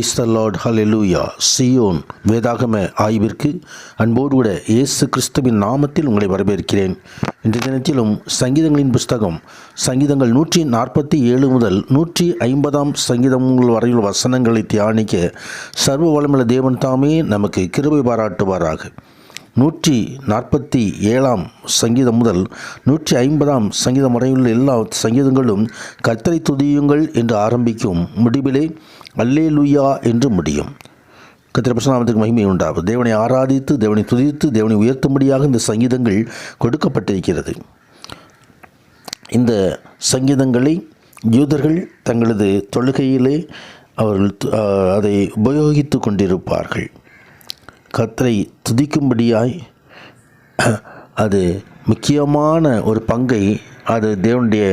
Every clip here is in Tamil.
பிரைஸ் த லார்ட், ஹல்லேலூயா. சீயோன் வேதாகம ஆய்விற்கு அன்போடு கூட இயேசு கிறிஸ்துவின் நாமத்தில் உங்களை வரவேற்கிறேன். இன்றைய தினத்திலும் சங்கீதங்களின் புஸ்தகம் சங்கீதங்கள் 147 முதல் 150 சங்கீதங்கள் வரையுள்ள வசனங்களை தியானிக்க சர்வ வல்லமையுள்ள தேவன் தாமே நமக்கு கிருபை பாராட்டுவாராக. 147 சங்கீதம் முதல் 150 சங்கீதம் வரையுள்ள எல்லா சங்கீதங்களும் கர்த்தரை துதியுங்கள் என்று ஆரம்பிக்கும், முடிவிலே அல்லேலூயா என்று முடியும். கர்த்தருடைய பரிசுத்த நாமத்துக்கு மகிமை உண்டாகும். தேவனை ஆராதித்து, தேவனை துதித்து, தேவனை உயர்த்தும்படியாக இந்த சங்கீதங்கள் கொடுக்கப்பட்டிருக்கிறது. இந்த சங்கீதங்களை யூதர்கள் தங்களது தொழுகையிலே அவர்கள் அதை உபயோகித்து கொண்டிருப்பார்கள். கர்த்தரை துதிக்கும்படியாய் அது முக்கியமான ஒரு பங்கை அது தேவனுடைய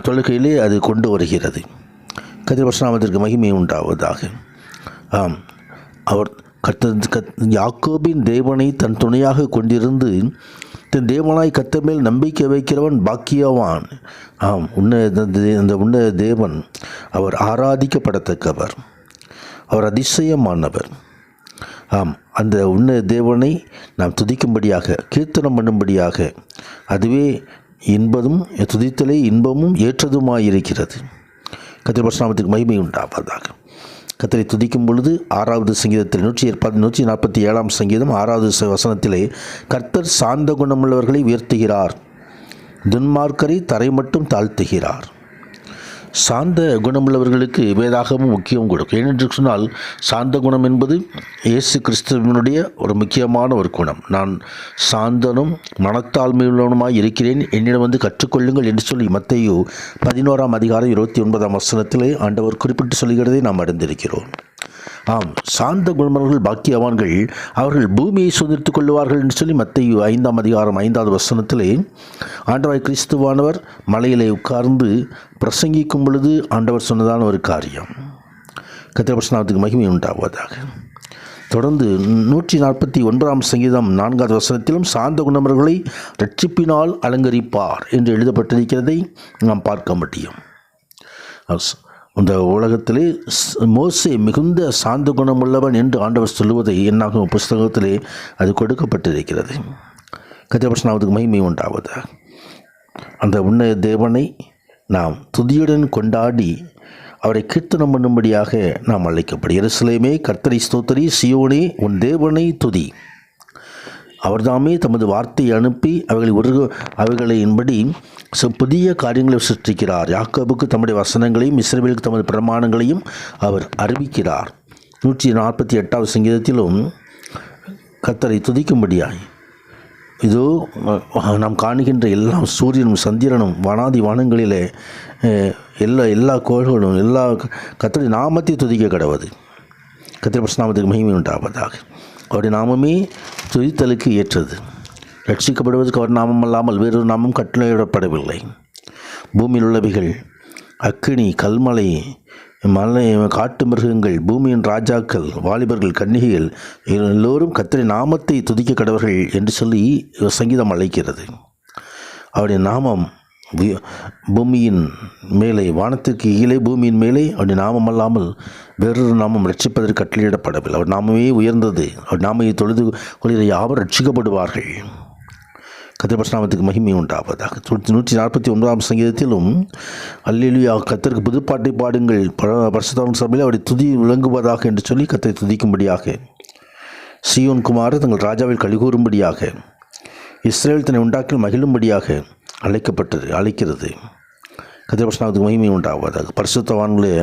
தொழுகையிலே அது கொண்டு வருகிறது. கர்த்தருடைய பரிசுத்த நாமத்திற்கு மகிமை உண்டாவதாக. அவர் யாக்கோபின் தேவனை தன் துணையாக கொண்டிருந்து தன் தேவனாய் கர்த்தர் மேல் நம்பிக்கை வைக்கிறவன் பாக்கியவான். அந்த உன்னத தேவன் அவர் ஆராதிக்கப்படத்தக்கவர், அவர் அதிசயமானவர். அந்த உன்னத தேவனை நாம் துதிக்கும்படியாக, கீர்த்தனம் பண்ணும்படியாக, அதுவே இன்பதும் துதித்தலே இன்பமும் ஏற்றதுமாயிருக்கிறது. கர்த்தருடைய பரிசுத்த நாமத்துக்கு மகிமை உண்டாவதாக. கர்த்தரை துதிக்கும் பொழுது 6வது சங்கீதத்தில் 147 சங்கீதம் 6வது வசனத்திலே கர்த்தர் சாந்த குணமுள்ளவர்களை உயர்த்துகிறார், துன்மார்க்கரை தரை மட்டும் தாழ்த்துகிறார். சாந்த குணமுள்ளவர்களுக்கு வேதாகமும் முக்கியம் கொடுக்கும். ஏனென்று சொன்னால், சாந்த குணம் என்பது இயேசு கிறிஸ்துவனுடைய ஒரு முக்கியமான ஒரு குணம். நான் சாந்தனும் மனத்தாழ்மையுள்ளவனுமாய் இருக்கிறேன், என்னிடம் வந்து கற்றுக்கொள்ளுங்கள் என்று சொல்லி மத்தேயு 11 அதிகாரம் 29 வசனத்திலே ஆண்டவர் குறிப்பிட்டு சொல்கிறதை நாம் அறிந்திருக்கிறோம். சாந்த குணமுள்ளவர்கள் பாக்கியவான்கள், அவர்கள் பூமியை சுதந்திரித்துக் கொள்ளுவார்கள் என்று சொல்லி மத்தேயு 5 அதிகாரம் 5வது வசனத்திலே ஆண்டவராய் கிறிஸ்துவானவர் மலையிலே உட்கார்ந்து பிரசங்கிக்கும் பொழுது ஆண்டவர் சொன்னதான ஒரு காரியம். கர்த்தருடைய பரிசுத்த நாமத்துக்கு மகிமை உண்டாவதாக. தொடர்ந்து 149 சங்கீதம் 4வது வசனத்திலும் சாந்த குணமுள்ளவர்களை இரட்சிப்பினால் அலங்கரிப்பார் என்று எழுதப்பட்டிருக்கிறதை நாம் பார்க்க முடியும். இந்த உலகத்திலே மோசே மிகுந்த சாந்த குணமுள்ளவன் என்று ஆண்டவர் சொல்லுவதை என்னாகும் புஸ்தகத்திலே அது கொடுக்கப்பட்டிருக்கிறது. கர்த்தருடைய பரிசுத்த நாமத்துக்கு மகிமை உண்டாவது. அந்த உன்னத தேவனை நாம் துதியுடன் கொண்டாடி அவரை கீர்த்தனம் பண்ணும்படியாக நாம் அழைக்கப்படும். எருசலேமே கர்த்தரை ஸ்தோத்திரி, சீயோனே உன் தேவனை துதி. அவர்தாமே தமது வார்த்தையை அனுப்பி அவைகளின்படி புதிய காரியங்களை சிருஷ்டிக்கிறார். யாக்கோபுக்கு தம்முடைய வசனங்களையும் இஸ்ரவேலுக்கு தமது பிரமாணங்களையும் அவர் அறிவிக்கிறார். 148 சங்கீதத்திலும் கர்த்தரை துதிக்கும்படியாய் இதோ நாம் காணுகின்ற எல்லா சூரியனும் சந்திரனும் வானாதி வானங்களிலே எல்லா கோள்களும் எல்லா கர்த்தருடைய நாமத்தை துதிக்க கடவுது. கர்த்தருடைய பரிசுத்த நாமத்துக்கு மகிமை உண்டாவதாக. அவருடைய நாமமே துதித்தலுக்கு ஏற்றது. ரட்சிக்கப்படுவதற்கு அவர் நாமம் அல்லாமல் வேறொரு நாமம் கட்டளையிடப்படவில்லை. பூமியில் உள்ளவைகள், அக்கினி, கல்மலை, மலை, காட்டு மிருகங்கள், பூமியின் ராஜாக்கள், வாலிபர்கள், கன்னிகைகள் எல்லோரும் கர்த்தருடைய நாமத்தை துதிக்க கடவர்கள் என்று சொல்லி சங்கீதம் அழைக்கிறது. அவருடைய நாமம் பூமியின் மேலே, வானத்திற்கு கீழே பூமியின் மேலே அவருடைய நாமம் அல்லாமல் வேறொரு நாமம் ரட்சிப்பதற்கு கட்டளையிடப்படவில்லை. அவர் நாமமே உயர்ந்தது. அவர் நாமையை தொழுது கொள்கிற யாவர் ரட்சிக்கப்படுவார்கள். கர்த்தருடைய பரிசுத்த நாமத்துக்கு மகிமை உண்டாவதாக. 149 சங்கீதத்திலும் அல்லேலூயா, கர்த்தருக்கு புதுப்பாட்டை பாடுங்கள், பரிசுத்த சபையில் அவருடைய துதி விளங்குவதாக என்று சொல்லி கர்த்தரை துதிக்கும்படியாக, சீயோன் குமாரர் தங்கள் ராஜாவில் கலிகூறும்படியாக, இஸ்ரவேல் தன்னை உண்டாக்கி மகிழும்படியாக அழைக்கிறது. கர்த்தருடைய பரிசுத்த நாமத்துக்கு மகிமை உண்டாவதாக. பரிசுத்தவான்களே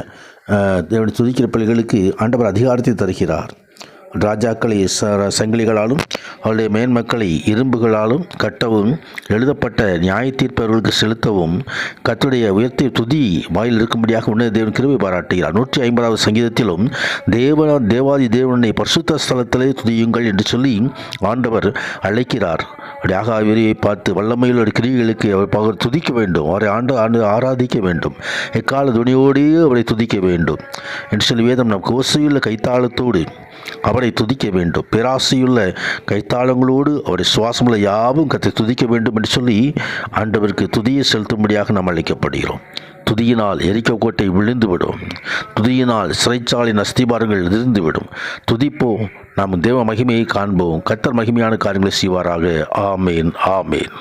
தேவனை துதிக்கிற பிள்ளைகளுக்கு ஆண்டவர் அதிகாரத்தை தருகிறார். ராஜாக்களை சங்கிலிகளாலும் அவருடைய மேன்மக்களை இரும்புகளாலும் கட்டவும், எழுதப்பட்ட நியாய தீர்ப்பு அவர்களுக்கு செலுத்தவும் கர்த்தருடைய உயர்த்திய துதி வாயில் இருக்கும்படியாக உன்னத தேவன் கிருபை பாராட்டுகிறார். 150வது சங்கீதத்திலும் தேவாதி தேவனை பரிசுத்த ஸ்தலத்திலே துதியுங்கள் என்று சொல்லி ஆண்டவர் அழைக்கிறார். அவருடைய ஆகாவிரியை பார்த்து வல்லமையில் ஒரு கிரியைகளுக்கு அவர் துதிக்க வேண்டும், அவரை ஆராதிக்க வேண்டும், எக்கால துணியோடே அவரை துதிக்க வேண்டும் என்று சொல்லி வேதம் நமக்கு ஓசையுள்ள கைத்தாளத்தோடு அவரை துதிக்க வேண்டும், பேராசையுள்ள கைத்தாளங்களோடு அவருடைய சுவாசமுள்ள யாவும் கர்த்தரை துதிக்க வேண்டும் என்று சொல்லி ஆண்டவருக்கு துதியை செலுத்தும்படியாக நாம் அழைக்கப்படுகிறோம். துதியினால் எரிக்கோ கோட்டை விழுந்துவிடும். துதியினால் சிறைச்சாலின் அஸ்திபாரங்கள் எதிர்ந்துவிடும். துதிப்போம், நாம் தேவ மகிமையை காண்போம். கர்த்தர் மகிமையான காரியங்களை செய்வாராக. ஆமேன், ஆமேன்.